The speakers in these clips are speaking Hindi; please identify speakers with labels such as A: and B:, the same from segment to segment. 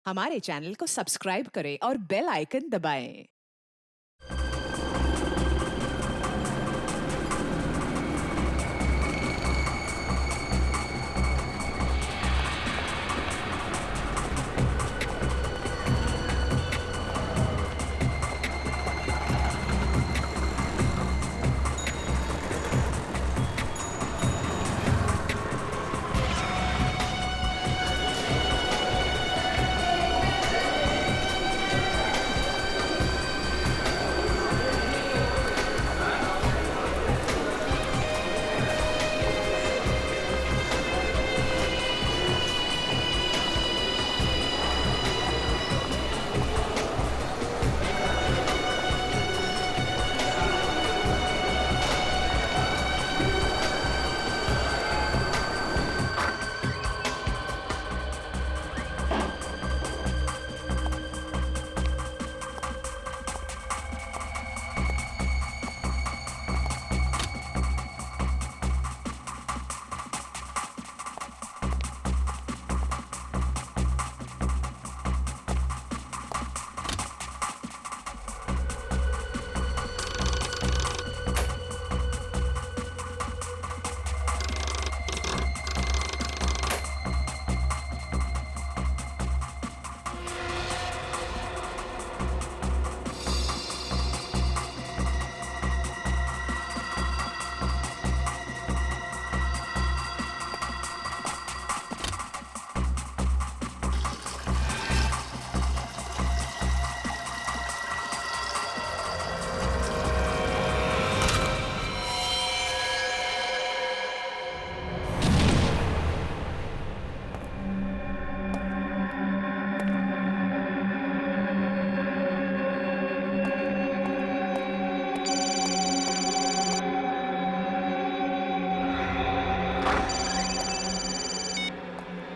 A: हमारे चैनल को सब्सक्राइब करें और बेल आइकन दबाएं।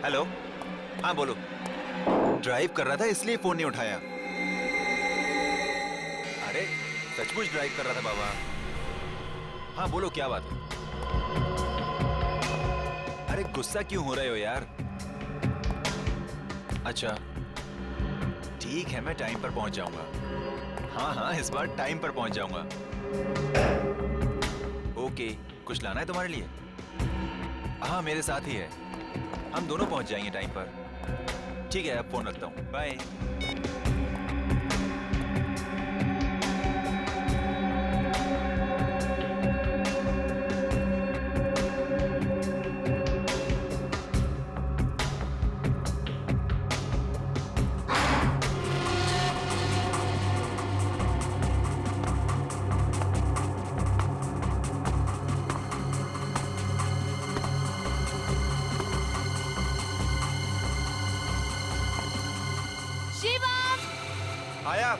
B: हेलो। हाँ बोलो। ड्राइव कर रहा था इसलिए फोन नहीं उठाया। अरे सचमुच ड्राइव कर रहा था बाबा। हाँ बोलो क्या बात है। अरे गुस्सा क्यों हो रहे हो यार। अच्छा ठीक है मैं टाइम पर पहुंच जाऊंगा। हाँ हाँ इस बार टाइम पर पहुंच जाऊंगा। ओके कुछ लाना है तुम्हारे लिए? हाँ मेरे साथ ही है। हम दोनों पहुंच जाएंगे टाइम पर। ठीक है अब फोन रखता हूँ। बाय। आया।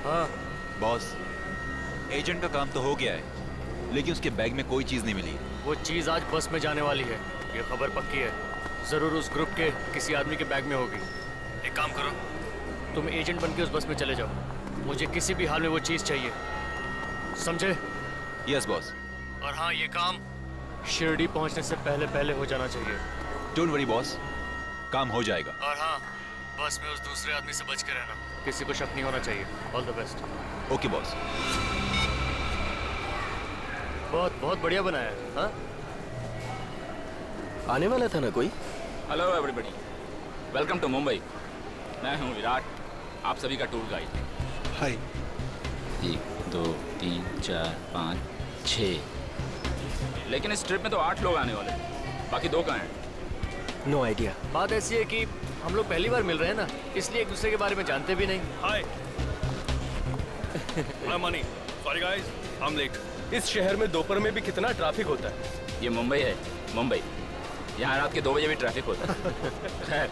C: हाँ
B: बॉस एजेंट का काम तो हो गया है लेकिन उसके बैग में कोई चीज नहीं मिली।
C: वो चीज आज बस में जाने वाली है, ये खबर पक्की है। जरूर उस ग्रुप के किसी आदमी के बैग में होगी। एक काम करो, तुम एजेंट बन के उस बस में चले जाओ। मुझे किसी भी हाल में वो चीज चाहिए, समझे?
B: Yes boss.
C: और हाँ ये काम शिरडी पहुंचने से पहले पहले हो जाना चाहिए।
B: डोंट वरी बॉस काम हो जाएगा।
C: और हाँ बस में उस दूसरे आदमी से बच के रहना, किसी को शक नहीं होना चाहिए। All the best.
B: Okay boss.
C: बहुत बहुत बढ़िया बनाया है। हाँ
D: आने वाला था ना कोई?
E: Hello everybody, welcome to Mumbai. मैं हूँ विराट, आप सभी का टूर गाइड।
D: हाय।
E: 1 2 3 4 5 6। लेकिन इस ट्रिप में तो 8 लोग आने वाले हैं, बाकी 2 कहाँ हैं?
D: No idea.
C: बात ऐसी है कि हम लोग पहली बार मिल रहे हैं ना, इसलिए एक दूसरे के बारे में जानते भी नहीं।
F: हाय I'm Mani. Sorry guys, I'm late. इस शहर में दोपहर में भी कितना ट्रैफिक होता है।
E: ये मुंबई है, मुंबई। यहाँ रात के 2 बजे भी ट्रैफिक होता है। खैर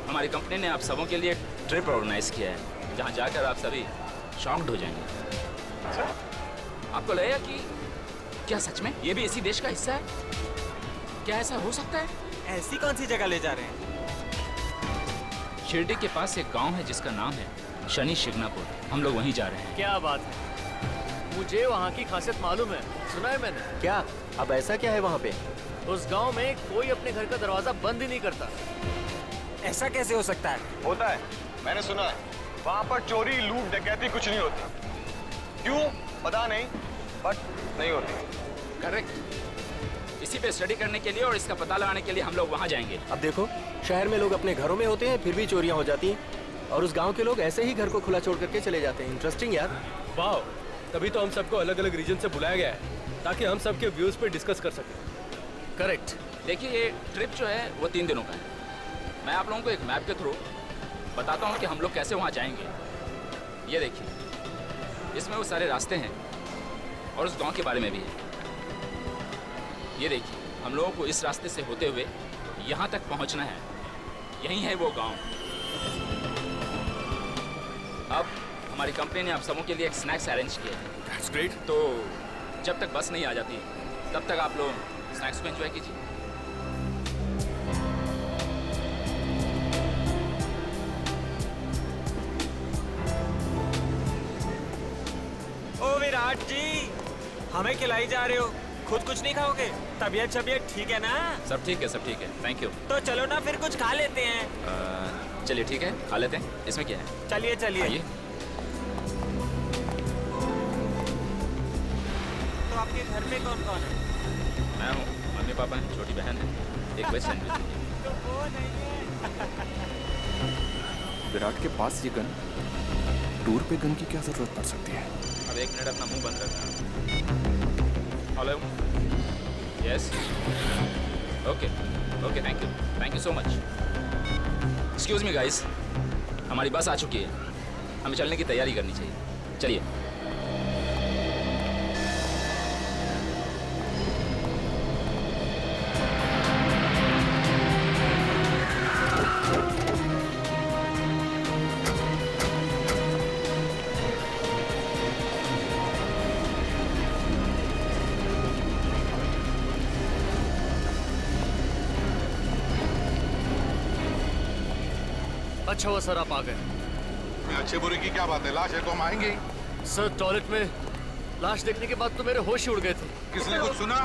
E: हमारी कंपनी ने आप सबों के लिए ट्रिप ऑर्गेनाइज किया है, जहाँ जाकर आप सभी शॉक्ड हो जाएंगे। आपको लगेगा कि क्या सच में ये भी इसी देश का हिस्सा है? क्या ऐसा हो सकता है?
D: ऐसी कौन सी जगह ले जा रहे हैं?
E: शिरडी के पास एक गांव है जिसका नाम है शनि शिग्नापुर। हम लोग वहीं जा रहे हैं।
C: क्या बात है, मुझे वहाँ की खासियत मालूम है, सुना है मैंने।
F: क्या अब ऐसा क्या है वहाँ पे?
C: उस गांव में कोई अपने घर का दरवाजा बंद ही नहीं करता।
D: ऐसा कैसे हो सकता है?
G: होता है, मैंने सुना है। वहाँ पर चोरी, लूट, डकैती कुछ नहीं होती। क्यों पता नहीं, बट नहीं होती।
E: करेक्ट। इसी पे स्टडी करने के लिए और इसका पता लगाने के लिए हम लोग वहाँ जाएंगे।
F: अब देखो, शहर में लोग अपने घरों में होते हैं फिर भी चोरियां हो जाती हैं, और उस गांव के लोग ऐसे ही घर को खुला छोड़ करके चले जाते हैं। इंटरेस्टिंग यार।
H: वाह, तभी तो हम सबको अलग अलग रीजन से बुलाया गया है ताकि हम सबके व्यूज पे डिस्कस कर सकें।
C: करेक्ट।
E: देखिए, ये ट्रिप जो है वो 3 दिनों का है। मैं आप लोगों को एक मैप के थ्रू बताता हूँ कि हम लोग कैसे वहाँ जाएंगे। ये देखिए, इसमें वो सारे रास्ते हैं और उस गांव के बारे में भी है। ये देखिए, हम लोगों को इस रास्ते से होते हुए यहाँ तक पहुँचना है। यही है वो गांव। अब हमारी कंपनी ने आप सबों के लिए एक स्नैक्स अरेंज किया है।
H: That's great.
E: तो जब तक बस नहीं आ जाती तब तक आप लोग स्नैक्स को एंजॉय कीजिए।
D: ओ विराट जी, हमें खिलाई जा रहे हो, खुद कुछ नहीं खाओगे? तबीयत शबीयत ठीक है ना?
E: सब ठीक है, सब ठीक है, थैंक यू।
D: तो चलो ना फिर कुछ खा लेते हैं।
E: चलिए ठीक है, खा लेते हैं। इसमें क्या है?
D: चलिए चलिए।
E: आइए।
D: तो आपके घर में कौन कौन है?
E: मैं हूँ, मम्मी पापा हैं, छोटी बहन है, एक बेस्ट फ्रेंड भी है।
D: तो वो नहीं है।
I: विराट के पास ये गन, टूर पे गन की क्या जरूरत पड़ सकती है?
E: अब 1 मिनट अपना मुंह बंद रखना। Hello, yes, okay okay, thank you so much. Excuse me guys, हमारी बस आ चुकी है, हमें चलने की तैयारी करनी चाहिए। चलिए।
C: अच्छा हुआ सर आप आ गए।
G: अच्छे बुरे की क्या बात है, लाश है तो हम आएंगे ही।
C: सर, टॉयलेट में लाश देखने के बाद तो मेरे होश ही उड़ गए थे।
G: किसने कुछ सुना?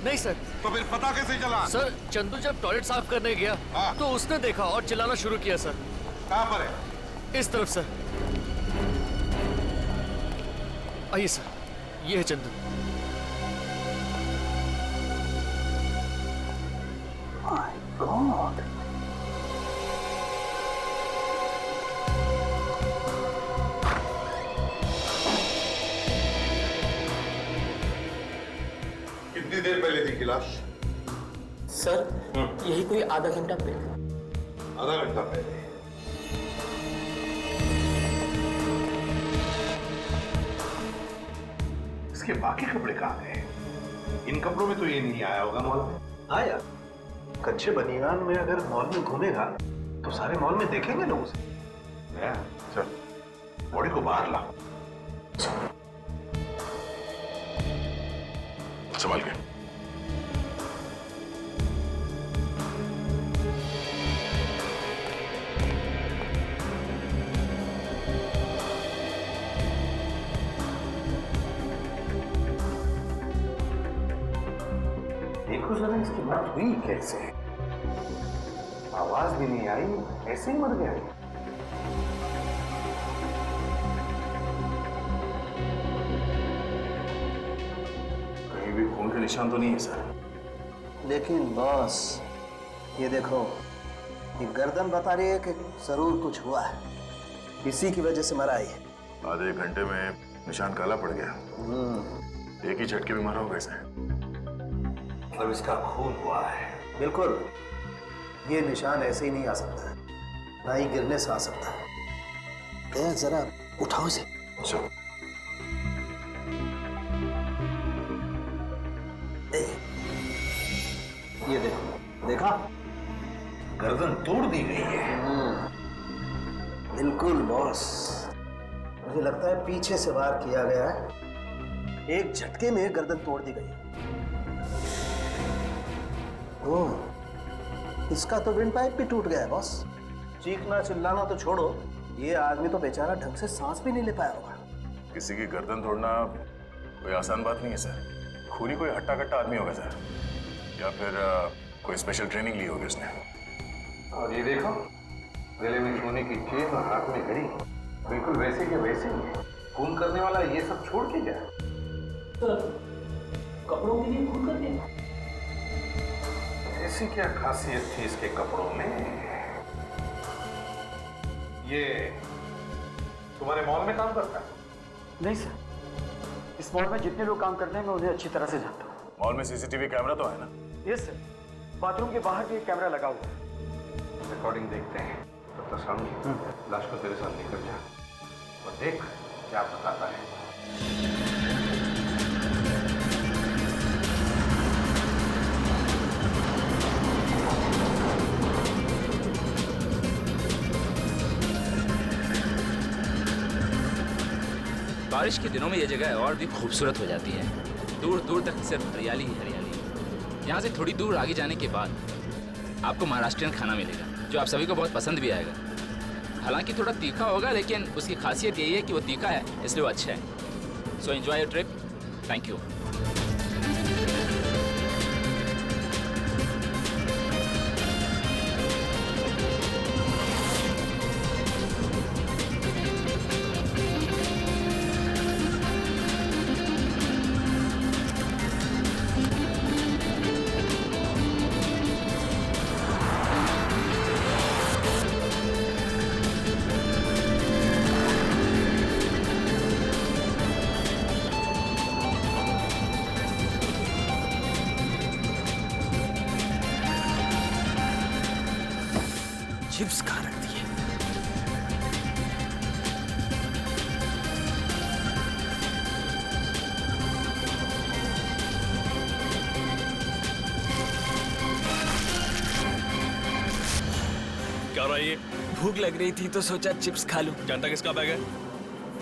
C: नहीं सर।
G: तो फिर पता कैसे चला?
C: सर, चंदू जब टॉयलेट साफ करने गया
G: हाँ।
C: तो उसने देखा और चिल्लाना शुरू किया सर।
G: कहाँ पर है?
C: इस तरफ सर। आइए सर, ये है चंदू।
G: कितनी देर पहले थी लाश?
J: सर, यही कोई आधा घंटा पहले।
G: आधा घंटा पहले। इसके बाकी कपड़े कहाँ गए? इन कपड़ों में तो ये नहीं आया होगा मॉल में।
K: आया। कच्चे बनियान में अगर मॉल में घूमेगा तो सारे मॉल में देखेंगे लोग उसे।
G: चल, बॉडी को बाहर ला। संभाल के।
K: देखो जरा इसकी मौत हुई कैसे? आवाज भी नहीं आई, ऐसे ही मर गया।
G: कहीं भी खून के निशान तो नहीं है सर।
K: लेकिन बॉस, ये देखो, ये गर्दन बता रही है कि जरूर कुछ हुआ है, इसी की वजह से मरा है।
G: आधे घंटे में निशान काला पड़ गया। एक ही झटके में मरा होगा इसे।
K: मतलब इसका खून हुआ है। बिल्कुल, ये निशान ऐसे ही नहीं आ सकता, ना ही गिरने से आ सकता है। जरा उठाओ इसे।
G: चलो।
K: ये देखो, देखा? गर्दन तोड़ दी गई है। बिल्कुल बॉस, मुझे लगता है पीछे से वार किया गया है, एक झटके में गर्दन तोड़ दी गई। ओह, इसका तो विंड पाइप भी टूट गया है बॉस। चीखना चिल्लाना तो छोड़ो, ये आदमी तो बेचारा ढंग से सांस भी नहीं ले पाया होगा।
G: किसी की गर्दन तोड़ना कोई आसान बात नहीं है सर। खूनी कोई हट्टा कट्टा आदमी होगा सर, या फिर कोई स्पेशल ट्रेनिंग ली होगी उसने।
K: और ये देखो, गले में सोने की चेन और हाथ में घड़ी, बिल्कुल वैसे के वैसे ही। खून करने वाला ये सब छोड़ के गया।
F: कपड़ों के लिए खून करते हैं?
K: ऐसी क्या खासियत थी इसके कपड़ों में? ये तुम्हारे मॉल में काम करता है?
F: नहीं सर, इस मॉल में जितने लोग काम करते हैं मैं उन्हें अच्छी तरह से जानता हूँ।
G: मॉल में सीसीटीवी कैमरा तो है ना?
F: यस सर, बाथरूम के बाहर भी एक कैमरा लगा हुआ है।
K: रिकॉर्डिंग देखते हैं। तब तक सामने लाश को तेरे साथ लेकर जा और देख क्या बताता है।
E: बारिश के दिनों में ये जगह और भी खूबसूरत हो जाती है। दूर दूर तक सिर्फ हरियाली ही हरियाली। यहाँ से थोड़ी दूर आगे जाने के बाद आपको महाराष्ट्रियन खाना मिलेगा, जो आप सभी को बहुत पसंद भी आएगा। हालांकि थोड़ा तीखा होगा, लेकिन उसकी खासियत यही है कि वो तीखा है, इसलिए वो अच्छा है। So enjoy your trip. Thank you.
F: Chips खा रखती है।
C: क्या हो रहा है ये?
D: भूख लग रही थी तो सोचा चिप्स खा लूं।
C: जानता किसका बैग है?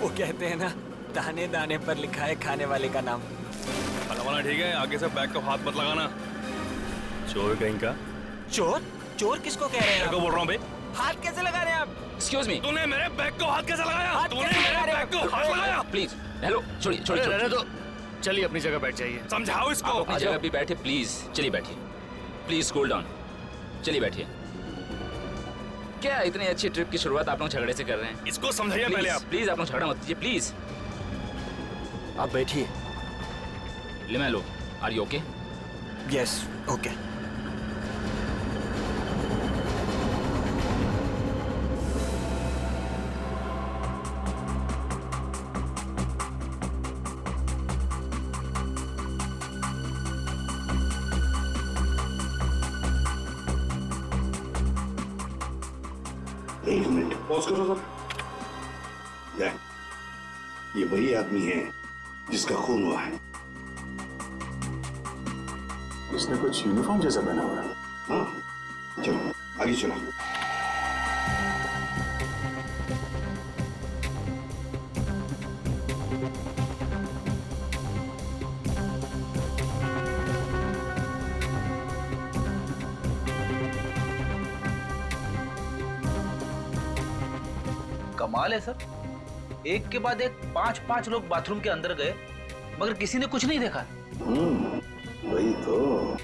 D: वो कहते हैं ना, दाने दाने पर लिखा है खाने वाले का नाम।
C: खाना वाना ठीक है, आगे से बैग को हाथ मत लगाना। चोर कहीं का।
D: चोर? चोर किसको कह रहे हैं?
C: क्या बोल रहा हूँ बे?
D: हाथ कैसे लगा रहे हैं आप?
E: Excuse me.
C: तूने मेरे बैग को हाथ कैसे लगाया?
D: हाथ
C: तूने
D: कैसे
C: मेरे
D: लगा रहे
C: बैग
D: हो?
C: को हाथ लगाया?
E: प्लीज हेलो, छोड़िए छोड़िए
C: रहने
E: छोड़िए।
C: दो। चलिए अपनी जगह बैठ जाइए। समझाओ इसको।
E: आप अपनी जगह भी बैठे प्लीज। चलिए बैठिए प्लीज, कूल डाउन। चलिए बैठिए। क्या इतनी अच्छी ट्रिप की शुरुआत आप लोग झगड़े से कर रहे हैं?
C: इसको समझाइए पहले आप।
E: प्लीज आप लोग झगड़ा मत कीजिए प्लीज।
F: आप बैठिए।
E: लिमेलो, are you okay?
D: Yes, okay.
J: एक मिनट पॉज करो सर। ये वही आदमी है जिसका खून हुआ है।
G: इसने कुछ यूनिफॉर्म जैसा पहना हुआ है।
J: हाँ, चलो आगे चलो।
K: कमाल है सर, एक के बाद एक 5-5 लोग बाथरूम के अंदर गए, मगर किसी ने कुछ नहीं देखा।
J: वही तो।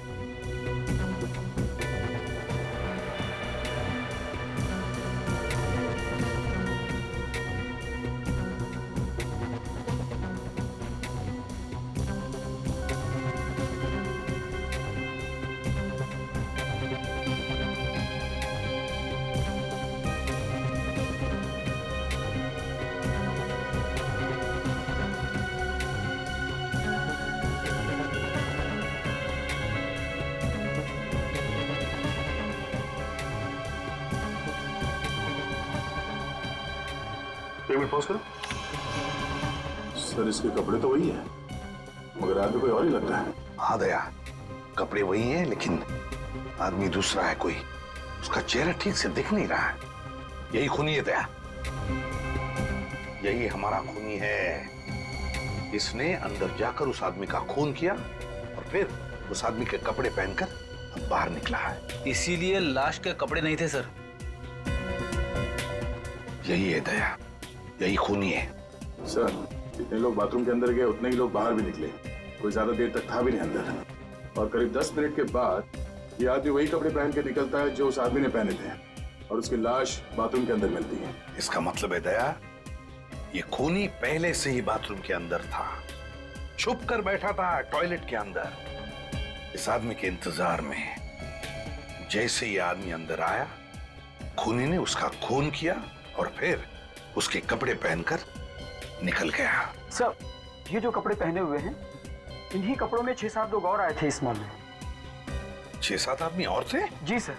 G: एक मिनट पॉज करो सर। इसके कपड़े तो वही है, मगर आदमी कोई और ही लगता है।
K: हाँ दया, कपड़े वही हैं लेकिन आदमी दूसरा है कोई।
J: उसका चेहरा ठीक से दिख नहीं रहा है। यही खूनी है दया, यही हमारा खूनी है। इसने अंदर जाकर उस आदमी का खून किया और फिर उस आदमी के कपड़े पहनकर अब बाहर निकला है।
L: इसीलिए लाश के कपड़े नहीं थे सर।
J: यही है दया, यही खूनी है।
M: सर, जितने लोग बाथरूम के अंदर गए उतने ही लोग बाहर भी निकले। कोई ज्यादा देर तक था भी नहीं अंदर। और करीब 10 मिनट के बाद ये आदमी वही कपड़े पहन के निकलता है जो उस आदमी ने पहने थे, और उसकी लाश बाथरूम के अंदर मिलती है।
J: इसका मतलब है दया, ये खूनी पहले से ही बाथरूम के अंदर था, छुप कर बैठा था टॉयलेट के अंदर इस आदमी के इंतजार में। जैसे ये आदमी अंदर आया, खूनी ने उसका खून किया और फिर उसके कपड़े पहनकर निकल गया।
N: सर, ये जो कपड़े पहने हुए हैं, इन्हीं कपड़ों में 6-7 लोग और आए थे इस मॉल में।
J: 6-7 आदमी और थे?
N: जी सर,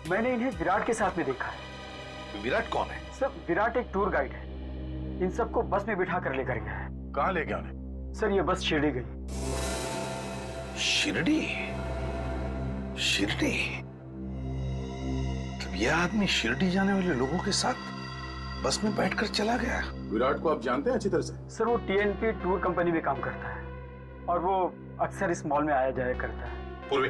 N: मैंने इन्हें विराट के साथ में देखा है।
J: विराट कौन है?
N: सर, विराट एक टूर गाइड है। इन सबको बस में बिठा कर लेकर गया है।
J: कहाँ ले गया उन्हें?
N: सर, ये बस शिरडी गई।
J: शिरडी? शिरडी? तब यह आदमी शिरडी जाने वाले लोगों के साथ बस में बैठकर चला गया।
M: विराट को आप जानते हैं अच्छी तरह से?
N: सर, वो TNP टूर कंपनी में काम करता है और वो अक्सर इस मॉल में आया जाया करता है।
J: पूर्वी,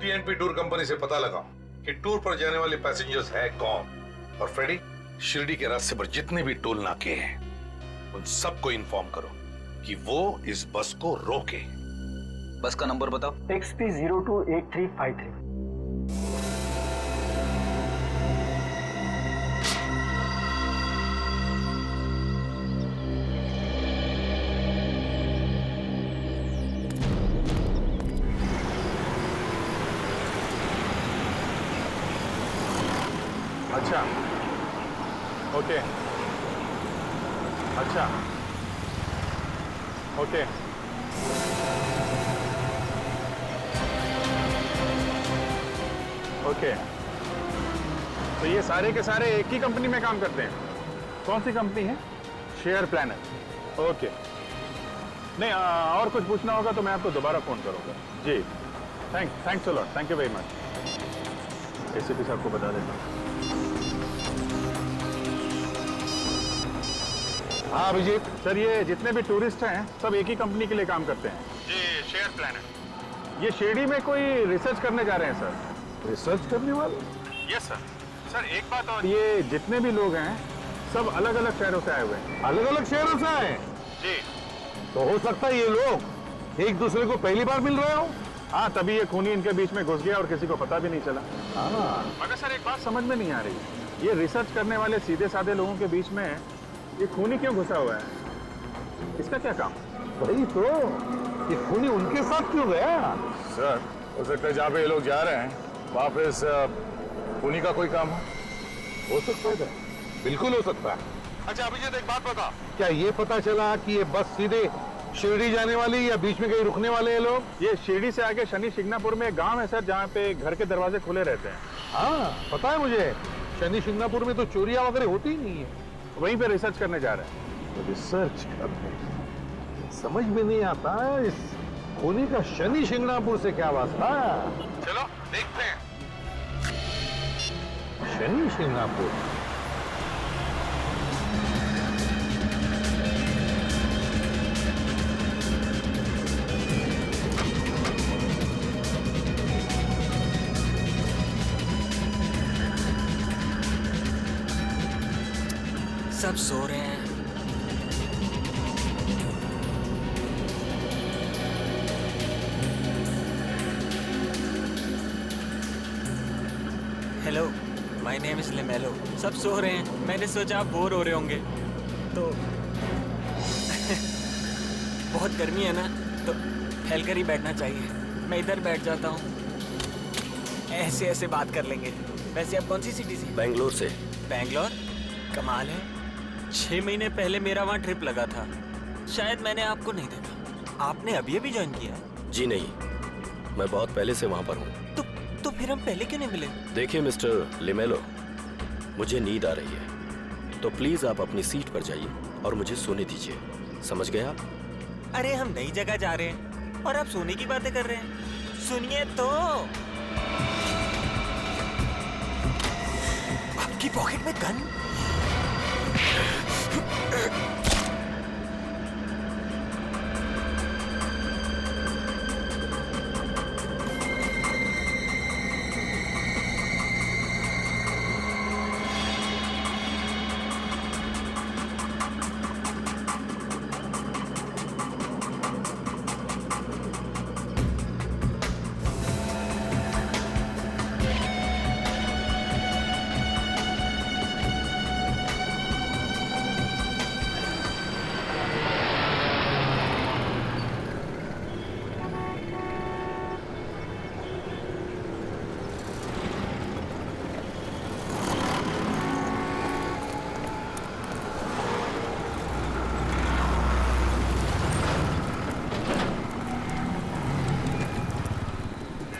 J: TNP टूर कंपनी से पता लगाओ कि टूर पर जाने वाले पैसेंजर्स है कौन। और फ्रेडी, शिरडी के रास्ते पर जितने भी टोल नाके हैं उन सबको इन्फॉर्म करो कि वो इस बस को रोके।
L: बस का नंबर बताओ।
N: XP 028353।
M: अच्छा, ओके, अच्छा, ओके। ओके, तो ये सारे के सारे एक ही कंपनी में काम करते हैं? कौन सी कंपनी है? Share planner. ओके, नहीं और कुछ पूछना होगा तो मैं आपको दोबारा फोन करूंगा। जी, thanks a lot, thank you very much. ACP साहब को बता देता हूँ। हाँ अभिजीत सर, ये जितने भी टूरिस्ट हैं सब एक ही कंपनी के लिए काम करते हैं जी, शेयर प्लानर। ये शिरडी में कोई रिसर्च करने जा रहे हैं सर। रिसर्च करने वाले? Yes sir. सर एक बात और, ये जितने भी लोग हैं सब अलग अलग शहरों से आए हुए हैं। अलग अलग शहरों से आए? जी। तो हो सकता है ये लोग एक दूसरे को पहली बार मिल रहे हो। हाँ, तभी ये खूनी इनके बीच में घुस गया और किसी को पता भी नहीं चला। मगर सर एक बात समझ में नहीं आ रही, ये रिसर्च करने वाले सीधे साधे लोगों के बीच में ये खूनी क्यों घुसा हुआ है? इसका क्या काम? वही तो, ये खूनी उनके साथ क्यों गया? सर, हो सकता है जहाँ पे ये लोग जा रहे हैं वहाँ पे खूनी का कोई काम हो सकता है। बिल्कुल हो सकता है। अच्छा अभिजीत एक बात बता, क्या ये पता चला कि ये बस सीधे शिरडी जाने वाली या बीच में कहीं रुकने वाले हैं लोग? ये शिरडी से आगे शनि शिंगणापुर में एक गांव है सर, जहाँ पे घर के दरवाजे खुले रहते हैं। हाँ पता है मुझे, शनि शिंगणापुर में तो चोरियां वगैरह होती ही नहीं है। वहीं पे रिसर्च करने जा रहे हैं। तो रिसर्च करने समझ में नहीं आता इस खूनी का शनि शिंगणापुर से क्या वास्ता? चलो देखते हैं। शनि शिंगणापुर?
D: सब सो रहे हैं। हेलो, माय नेम इज लिमेलो। सब सो रहे हैं, मैंने सोचा आप बोर हो रहे होंगे तो बहुत गर्मी है ना, तो फैलकर ही बैठना चाहिए। मैं इधर बैठ जाता हूँ, ऐसे ऐसे बात कर लेंगे। वैसे आप कौन सी सिटी से?
F: बेंगलोर से।
D: बेंगलोर? कमाल है, 6 महीने पहले मेरा वहाँ ट्रिप लगा था। शायद मैंने आपको नहीं देखा। आपने अभी अभी ज्वाइन किया?
F: जी नहीं, मैं बहुत पहले से वहाँ पर हूँ।
D: तो फिर हम पहले क्यों नहीं मिले?
F: देखिए मिस्टर लिमेलो, मुझे नींद आ रही है, तो प्लीज आप अपनी सीट पर जाइए और मुझे सोने दीजिए। समझ गए आप?
D: अरे हम नई जगह जा रहे हैं और आप सोने की बातें कर रहे हैं। सुनिए तो। उसकी पॉकेट में गन?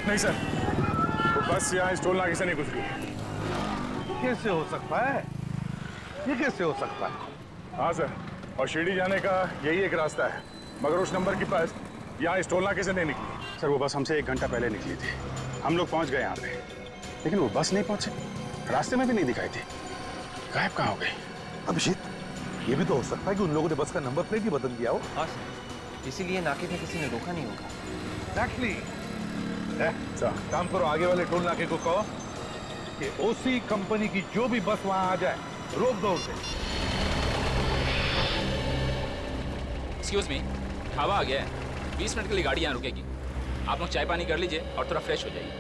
M: नहीं सर, वो बस यहाँ इस टोल नाके से नहीं गुजरी है।
J: कैसे हो सकता है? ये कैसे हो सकता है?
M: हाँ सर, और शिरडी जाने का यही एक रास्ता है, मगर उस नंबर की बस यहाँ इस टोल नाके से नहीं निकली। सर वो बस हमसे 1 घंटा पहले निकली थी, हम लोग पहुँच गए यहाँ पे, लेकिन वो बस नहीं पहुँचे, रास्ते में भी नहीं दिखाई थी। गायब कहाँ हो गई?
J: अभिजीत, ये भी तो हो सकता है कि उन लोगों ने बस का नंबर प्लेट ही बदल दिया हो।
O: हाँ सर, इसीलिए नाके पे किसी ने रोका नहीं होगा।
J: Exactly. काम करो, आगे वाले टोल नाके को कहो कि ओसी कंपनी की जो भी बस वहां आ जाए रोक दो उसे।
E: एक्सक्यूज मी, ढाबा आ गया है, 20 मिनट के लिए गाड़ी यहाँ रुकेगी। आप लोग चाय पानी कर लीजिए और थोड़ा फ्रेश हो जाइए।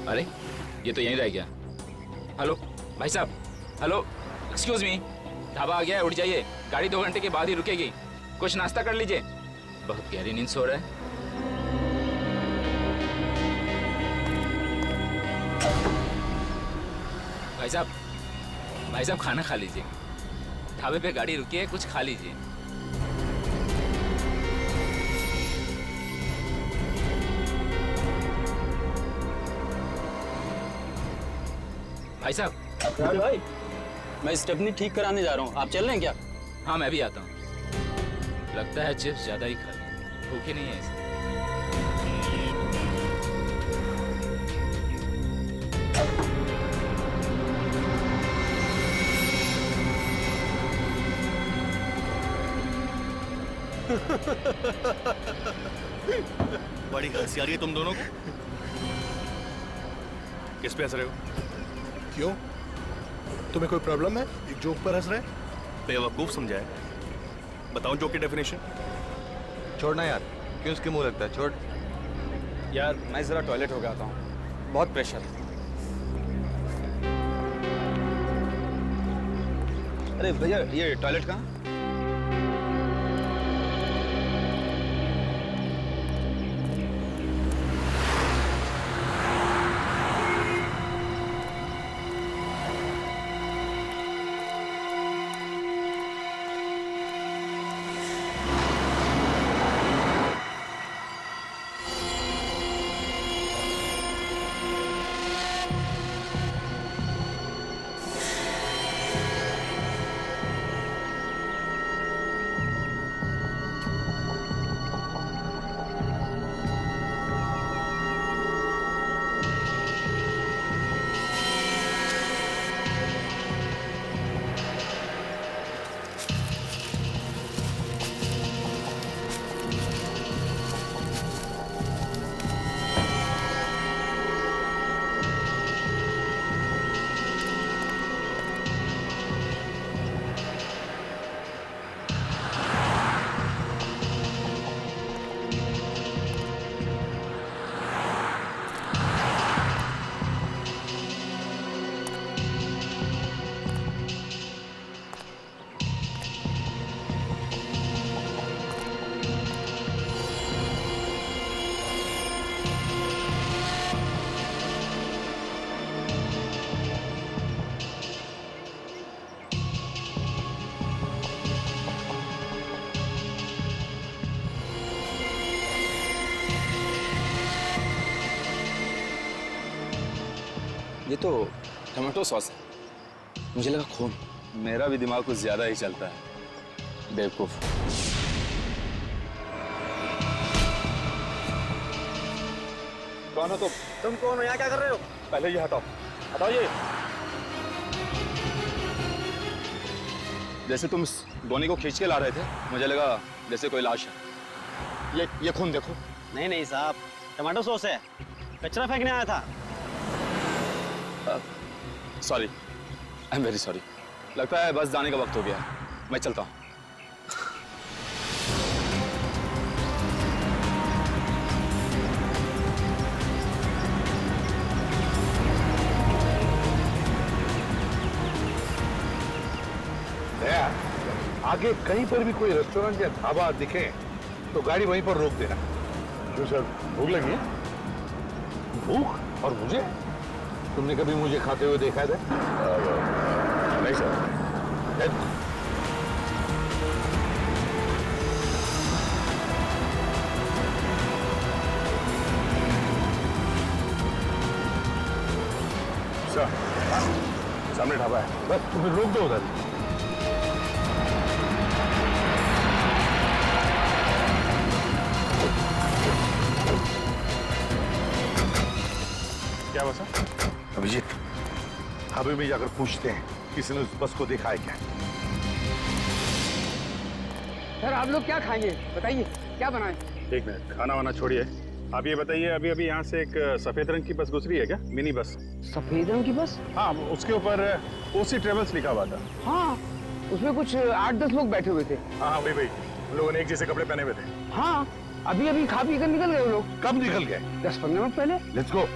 E: अरे ये तो यहीं रह गया। हेलो भाई साहब, हेलो एक्सक्यूज मी, ढाबा आ गया है, उठ जाइए, गाड़ी 2 घंटे के बाद ही रुकेगी, कुछ नाश्ता कर लीजिए। बहुत गहरी नींद सो रहा है। भाई साहब खाना खा लीजिए, ढाबे पे गाड़ी रुकी है, कुछ खा लीजिए। भाई साहब।
N: भाई, मैं स्टेपनी ठीक कराने जा रहा हूँ, आप चल रहे हैं क्या?
E: हाँ मैं भी आता हूँ। लगता है चिप्स ज्यादा ही खा ली, भूखी नहीं है इसे।
C: बड़ी हंसी आ रही है तुम दोनों को। किस पे हंस रहे हो?
P: क्यों? तुम्हें कोई प्रॉब्लम है? एक जोक पर हंस रहे?
C: बेवकूफ समझाए। बताओ जोक की डेफिनेशन।
L: छोड़ना यार, क्यों उसके मुंह लगता है? छोड़
N: यार, मैं जरा टॉयलेट हो गया था, बहुत प्रेशर है।
L: अरे भैया, ये टॉयलेट कहाँ? ये तो टमाटो सॉस है। मुझे लगा खून। मेरा भी दिमाग कुछ ज्यादा ही चलता है, बेवकूफ।
G: कौन हो तुम कौन हो? यहाँ क्या कर रहे हो? पहले ये हटाओ, हटाओ ये। जैसे तुम इस गोनी को खींच के ला रहे थे, मुझे लगा जैसे कोई लाश है। ये खून देखो।
N: नहीं नहीं साहब, टमाटो सॉस है, कचरा फेंकने आया था।
L: Sorry, I am very sorry. लगता है बस जाने का वक्त हो गया, मैं चलता हूँ।
J: आगे कहीं पर भी कोई रेस्टोरेंट या ढाबा दिखे तो गाड़ी वहीं पर रोक देना।
M: क्यों सर, भूख लगी है?
J: भूख? और मुझे? तुमने कभी मुझे खाते हुए देखा है?
M: नहीं सर। सर, सामने ढाबा है,
J: बस तुम्हें रोक दो उधर।
M: क्या हुआ सर?
J: अभिजीत, ढाबे में जाकर पूछते हैं किसी ने उस बस को देखा है क्या।
N: सर आप लोग क्या खाएंगे बताइए, क्या बनाएं?
M: एक मिनट, खाना वाना छोड़िए, आप ये बताइए, अभी अभी यहाँ से एक सफेद रंग की बस गुजरी है क्या? Mini bus.
N: सफेद रंग की बस?
M: हाँ, उसके ऊपर ओसी ट्रेवल्स लिखा हुआ था।
N: हाँ, उसमें कुछ 8-10 लोग बैठे हुए थे।
M: हाँ वही, उन लोगों ने एक जैसे कपड़े पहने हुए थे।
N: हाँ, अभी अभी खा पी कर निकल गए वो लोग।
J: कब निकल गए?
N: 10-15 मिनट पहले।
J: Let's go.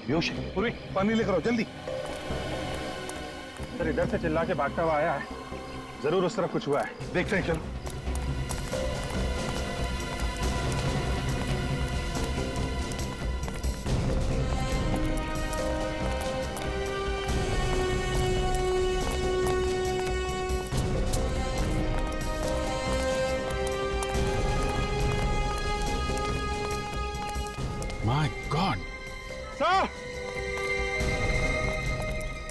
J: बेहोश है। पूर्वी, पानी लेकर आओ जल्दी।
M: सर इधर से चिल्ला के भागता हुआ आया है, जरूर उस तरफ कुछ हुआ है।
J: देखते हैं, चलो।
M: My God. सर!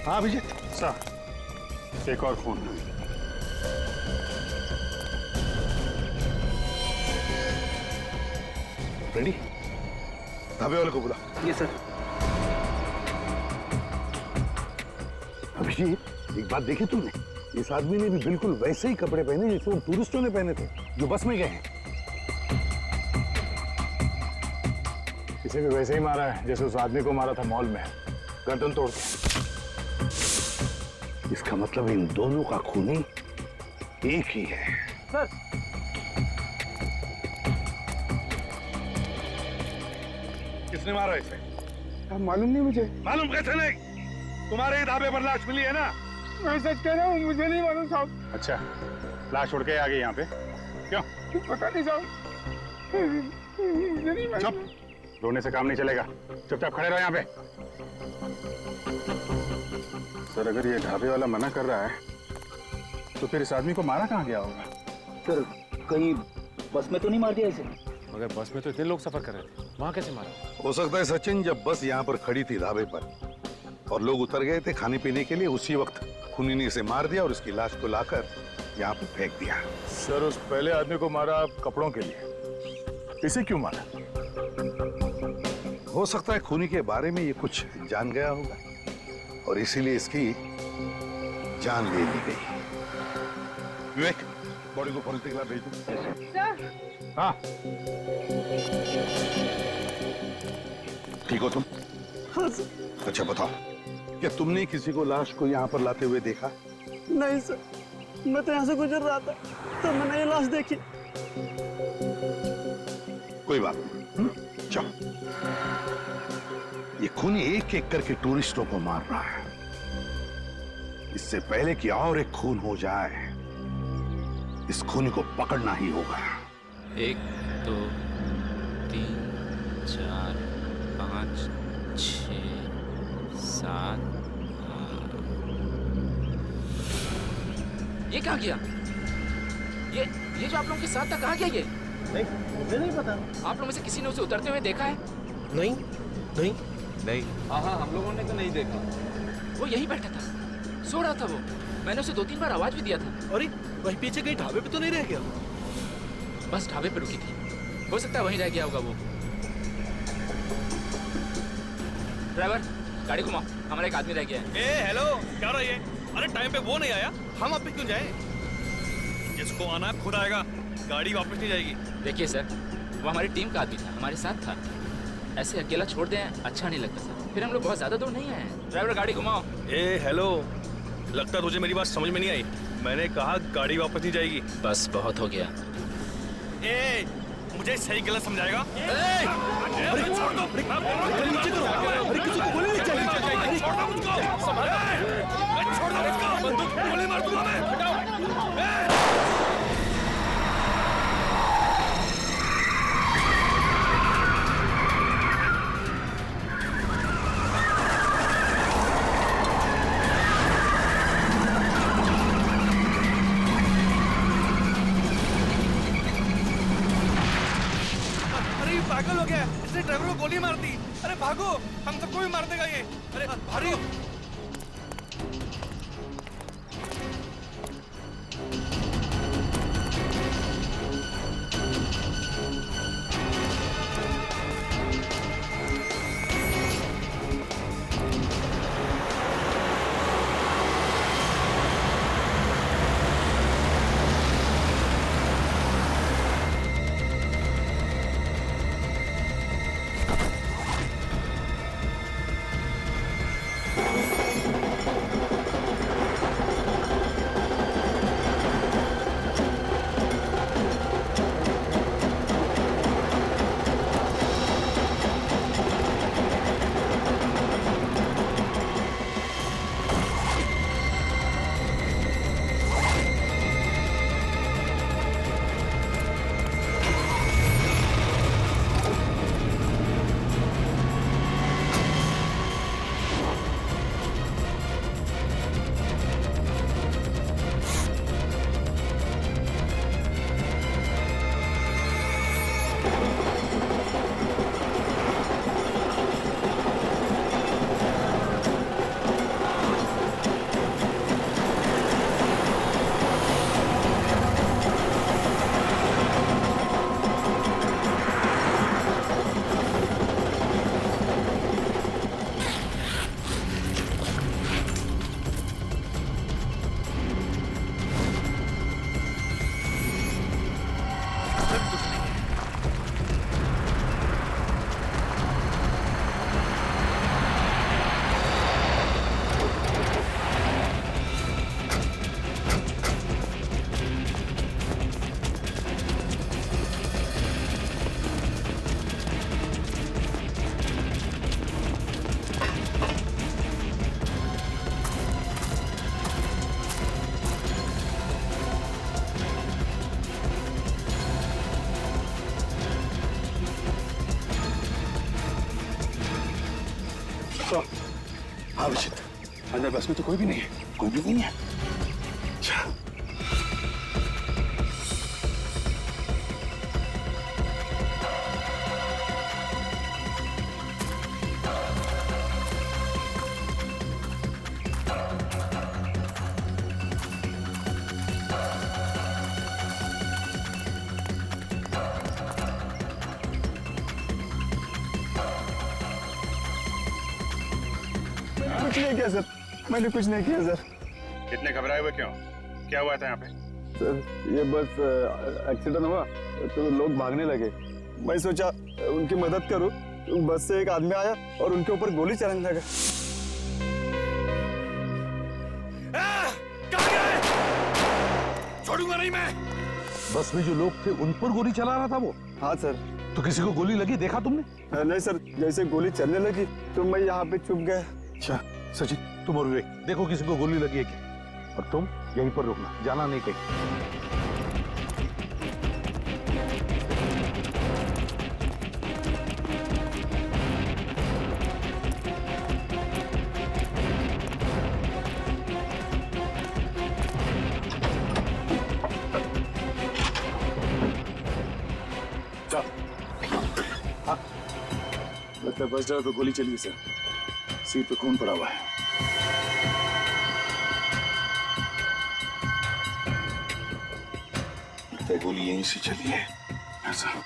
J: हाँ अभिजीत।
M: सर, एक और खून।
J: रेडी? ढाबे वाले को बुला।
N: ये सर।
J: अभिजीत, एक बात देखी तुमने? इस आदमी ने भी बिल्कुल वैसे ही कपड़े पहने जैसे वो टूरिस्टों ने पहने थे जो बस में गए हैं।
M: इसे भी वैसे ही मारा है जैसे उस आदमी को मारा था मॉल में, गर्दन तोड़ के।
J: इसका मतलब इन दोनों का खूनी एक ही है।
N: सर,
J: किसने मारा इसे?
N: मालूम नहीं मुझे।
J: मालूम कैसे नहीं? तुम्हारे ही ढाबे पर लाश मिली है ना?
N: मैं सच कह रहा हूँ, मुझे नहीं मालूम साहब।
M: अच्छा, लाश उड़ के आ गई यहाँ पे? क्यों?
N: पता नहीं साहब, मुझे नहीं मालूम।
M: चुप, रोने से काम नहीं चलेगा, चुपचाप खड़े रहो यहाँ पे। सर अगर ये ढाबे वाला मना कर रहा है तो फिर इस आदमी को मारा कहाँ गया होगा?
N: सर कहीं बस में तो नहीं मार दिया इसे?
M: मगर बस में तो इतने लोग सफर कर रहे थे, वहाँ कैसे मारा?
J: हो सकता है सचिन, जब बस यहाँ पर खड़ी थी ढाबे पर और लोग उतर गए थे खाने पीने के लिए, उसी वक्त खूनी ने इसे मार दिया और उसकी लाश को लाकर यहाँ पर फेंक दिया।
M: सर उस पहले आदमी को मारा कपड़ों के लिए, इसे क्यों मारा?
J: हो सकता है खूनी के बारे में ये कुछ जान गया होगा और इसीलिए इसकी जान ले ली गई। विवेक, बॉडी को फॉरेंसिक लैब भेज दो। हाँ, ठीक हो तुम?
N: हाँ सर।
J: अच्छा बताओ, क्या तुमने किसी को लाश को यहाँ पर लाते हुए देखा?
N: नहीं सर, मैं तो यहाँ से गुजर रहा था तो मैंने ये लाश देखी।
J: कोई बात नहीं, चलो। ये खूनी एक एक करके टूरिस्टों को मार रहा है। इससे पहले कि और एक खून हो जाए, इस खूनी को पकड़ना ही होगा।
E: 1 2 3 4 5 6 7 ये क्या किया? ये जो आप लोगों के साथ था कहाँ गया ये?
K: नहीं, मुझे नहीं पता।
E: आप लोगों में से किसी ने उसे उतरते हुए देखा है?
K: नहीं नहीं
L: नहीं।
O: हाँ हम लोगों ने तो नहीं देखा।
E: वो यहीं बैठा था, सो रहा था वो। मैंने उसे 2-3 बार आवाज भी दिया था।
K: अरे वहीं पीछे कहीं ढाबे पे तो नहीं रह गया?
E: बस ढाबे पे रुकी थी, हो सकता है वहीं रह गया होगा वो। ड्राइवर गाड़ी घुमाओ, हमारा एक आदमी रह गया है।
H: ए हेलो, क्या रहा है? अरे टाइम पे वो नहीं आया, हम अब भी क्यों जाएं? जिसको आना है खुद आएगा, गाड़ी वापस नहीं जाएगी।
E: देखिए सर, वो हमारी टीम का आदमी था, हमारे साथ था। ऐसे अकेला छोड़ दें अच्छा नहीं लगता सर। फिर हम लोग बहुत ज्यादा दूर नहीं आए हैं। ड्राइवर गाड़ी घुमाओ।
H: ए हेलो, लगता तुझे मेरी बात समझ में नहीं आई। मैंने कहा गाड़ी वापस नहीं जाएगी।
E: बस बहुत हो गया।
H: ए मुझे सही गलत समझाएगा?
K: अरे छोड़ दो, अरे किसी को गोली नहीं चलेगी।
H: छोड़ दो मुझको, छोड़ दो मुझको, बंदूक गोली मार दूंगा मैं। हटाओ। पागल हो गया, इसने ड्राइवर को गोली मार दी। अरे भागो, हम सबको भी मार देगा ये। अरे भागो।
J: हाँ विशित, अंदर बस में तो कोई भी नहीं है। कोई भी नहीं है। अच्छा
M: कुछ नहीं किया सर, मैंने कुछ नहीं किया सर।
Q: इतने घबराए हुए क्यों? क्या हुआ था यहाँ पे?
M: सर ये बस एक्सीडेंट हुआ तो लोग भागने लगे। मैं सोचा उनकी मदद करूं, बस से एक आदमी आया और उनके ऊपर गोली चलाने लगा।
Q: छोड़ूंगा नहीं मैं।
J: बस में जो लोग थे उन पर गोली चला रहा था वो?
M: हाँ सर।
J: तो किसी को गोली लगी देखा तुमने?
M: नहीं सर, जैसे गोली चलने लगी तो मैं यहाँ पे छुप गया।
J: अच्छा सचिन, तुम और विवेक देखो किसी को गोली लगी है क्या, और तुम यहीं पर रुकना, जाना नहीं कहीं।
Q: लगता है बस ड्राइवर पे गोली चली है सर। सीट पे खून पड़ा हुआ है।
J: लगता है गोली यहीं से चली है। ऐसा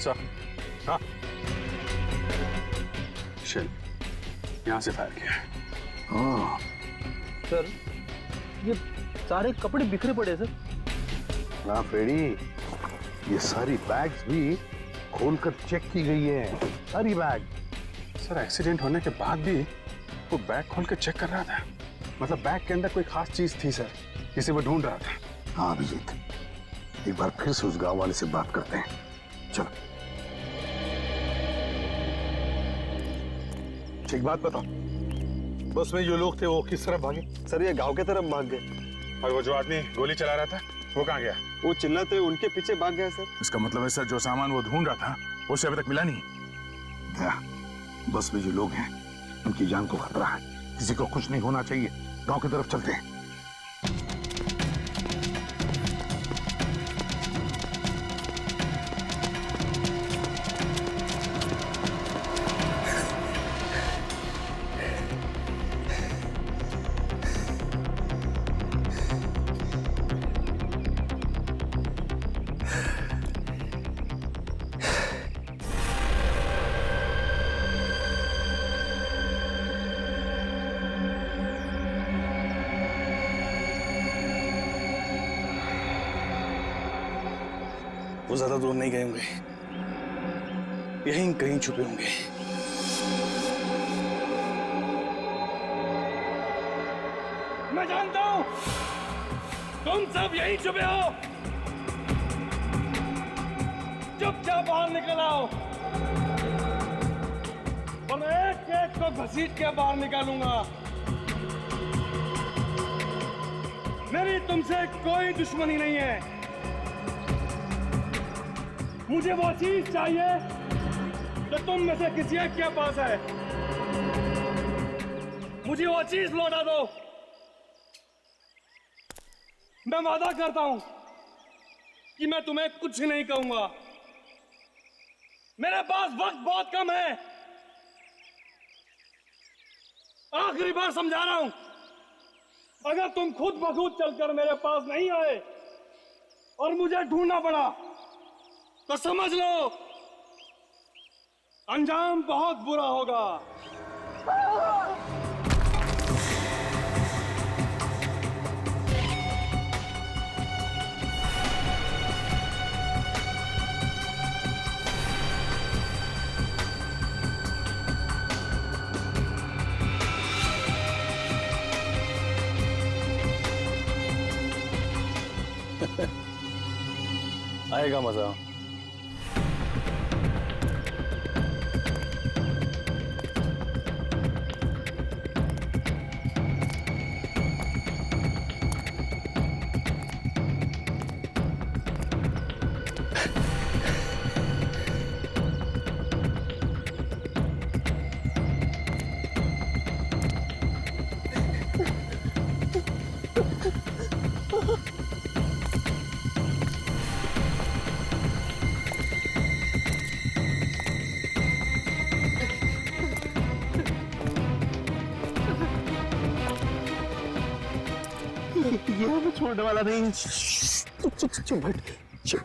Q: सर, हाँ शेल यहाँ से फायर किया है।
J: हाँ
O: सर ये सारे कपड़े बिखरे पड़े सर।
J: ना फ्रेडी, ये सारी बैग्स भी खोलकर चेक की गई है, सारी बैग।
Q: सर एक्सीडेंट होने के बाद भी वो बैग खोल के चेक कर रहा था। मतलब बैग के अंदर कोई खास चीज थी सर, जिसे वो ढूंढ रहा था।
J: हाँ अभिजीत, एक बार फिर से उस गांव वाले से बात करते हैं। चलो।
P: एक बात बताओ, बस में जो लोग थे वो किस तरफ भागे?
R: सर ये गांव के तरफ भाग गए।
Q: और वो जो आदमी गोली चला रहा था वो कहाँ गया?
R: वो चिल्लाते हुए उनके पीछे भाग गया सर।
Q: इसका मतलब है सर जो सामान वो ढूंढ रहा था उसे अभी तक मिला नहीं।
J: क्या बस में जो लोग हैं उनकी जान को खतरा है, किसी को कुछ नहीं होना चाहिए। गांव की तरफ चलते हैं।
P: वो ज्यादा दूर नहीं गए होंगे, यहीं कहीं छुपे होंगे।
S: मैं जानता हूं तुम सब यहीं छुपे हो। चुपचाप बाहर निकल आओ और मैं एक एक को घसीट के बाहर निकालूंगा। मेरी तुमसे कोई दुश्मनी नहीं है। मुझे वो चीज चाहिए जो तुम में से किसी एक के पास है। मुझे वो चीज लौटा दो। मैं वादा करता हूं कि मैं तुम्हें कुछ नहीं कहूंगा। मेरे पास वक्त बहुत कम है। आखिरी बार समझा रहा हूं, अगर तुम खुद ब खुद चलकर मेरे पास नहीं आए और मुझे ढूंढना पड़ा तो समझ लो अंजाम बहुत बुरा होगा।
Q: आएगा मजा।
R: ये हमें छोड़ने वाला नहीं। चुप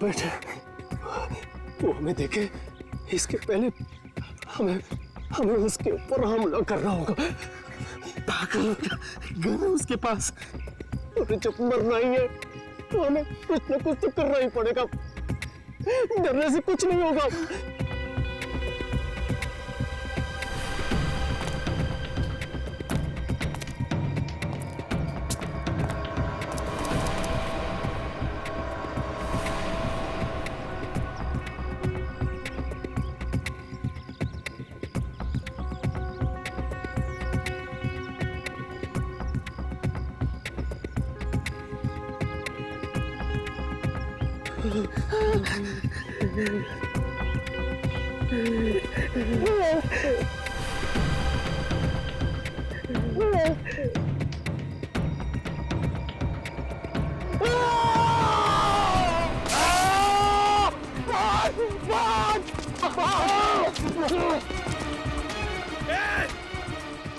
R: बैठ। वो हमें देखे इसके पहले हमें उसके ऊपर हमला करना होगा। पागल गन है उसके पास, और जब मरना ही है तो हमें कुछ ना कुछ तो करना ही पड़ेगा। डरने से कुछ नहीं होगा।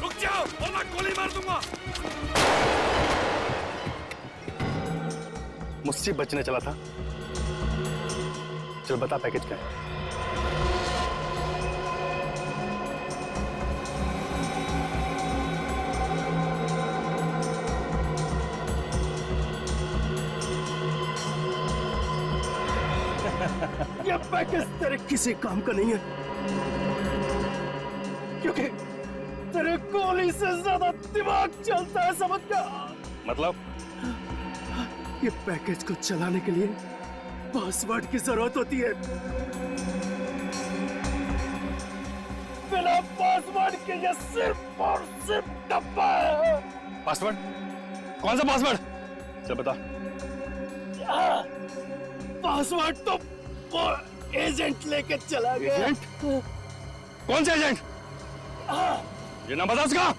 H: रुक जाओ वरना गोली मार दूंगा।
M: मुझसे बचने चला था। चल बता पैकेज क्या है।
R: ये पैकेज तेरे किसी काम का नहीं है, क्योंकि तेरे गोली से ज्यादा दिमाग चलता है, समझ गया?
M: मतलब
R: ये पैकेज को चलाने के लिए पासवर्ड की जरूरत होती है। बिना पासवर्ड के ये सिर्फ और सिर्फ डब्बा है।
M: पासवर्ड? कौन सा पासवर्ड? चल बता।
R: पासवर्ड तो वो एजेंट लेके चला गया।
M: एजेंट? कौन सा एजेंट? ये नाम बता उसका।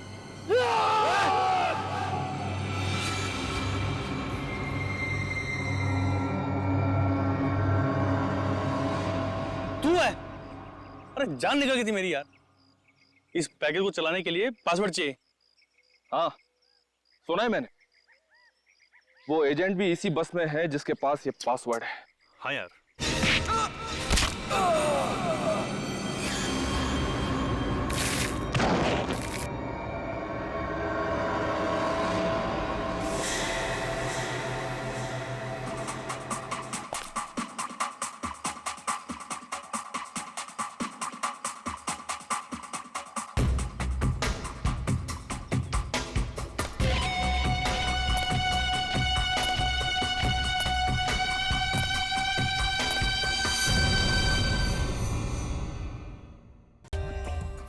C: तू है? अरे जान निकल गई थी मेरी यार। इस पैकेज को चलाने के लिए पासवर्ड चाहिए।
L: हाँ सुना है मैंने, वो एजेंट भी इसी बस में है जिसके पास ये पासवर्ड है।
H: हाँ यार।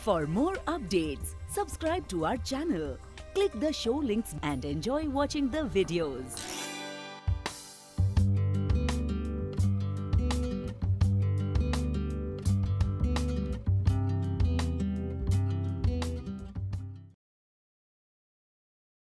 A: For more updates, subscribe to our channel, click the show links and enjoy watching the videos.